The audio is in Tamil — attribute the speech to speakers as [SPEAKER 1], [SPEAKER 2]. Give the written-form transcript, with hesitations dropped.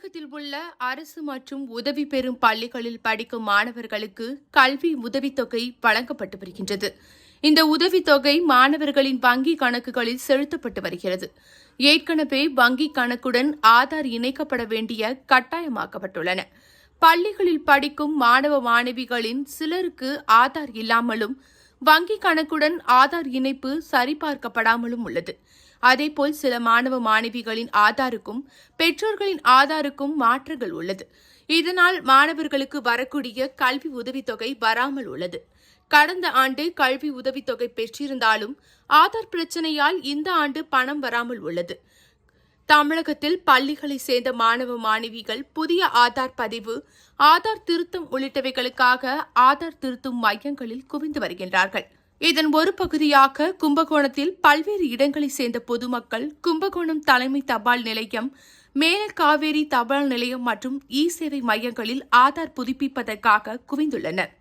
[SPEAKER 1] தமிழகத்தில் உள்ள அரசு மற்றும் உதவி பெறும் பள்ளிகளில் படிக்கும் மாணவர்களுக்கு கல்வி உதவித்தொகை வழங்கப்பட்டு வருகின்றது. இந்த உதவித்தொகை மாணவர்களின் வங்கிக் கணக்குகளில் செலுத்தப்பட்டு வருகிறது. ஏற்கனவே வங்கிக் கணக்குடன் ஆதார் இணைக்கப்பட வேண்டிய கட்டாயமாக்கப்பட்டுள்ளன. பள்ளிகளில் படிக்கும் மாணவ மாணவிகளின் சிலருக்கு ஆதார் இல்லாமலும் வங்கிக் கணக்குடன் ஆதார் இணைப்பு சரிபார்க்கப்படாமலும் உள்ளது. அதேபோல் சில மாணவ மாணவிகளின் ஆதாருக்கும் பெற்றோர்களின் ஆதாருக்கும் மாற்றங்கள் உள்ளது. இதனால் மாணவர்களுக்கு வரக்கூடிய கல்வி உதவித்தொகை வராமல் உள்ளது. கடந்த ஆண்டு கல்வி உதவித்தொகை பெற்றிருந்தாலும் ஆதார் பிரச்சினையால் இந்த ஆண்டு பணம் வராமல் உள்ளது. தமிழகத்தில் பள்ளிகளை சேர்ந்த மாணவ மாணவிகள் புதிய ஆதார் பதிவு, ஆதார் திருத்தம் உள்ளிட்டவைகளுக்காக ஆதார் திருத்தும் மையங்களில் குவிந்து வருகின்றார்கள். இதன் ஒரு பகுதியாக கும்பகோணத்தில் பல்வேறு இடங்களைச் சேர்ந்த பொதுமக்கள் கும்பகோணம் தலைமை தபால் நிலையம், மேலக்காவேரி தபால் நிலையம் மற்றும் இ சேவை மையங்களில் ஆதார் புதுப்பிப்பதற்காக குவிந்துள்ளனர்.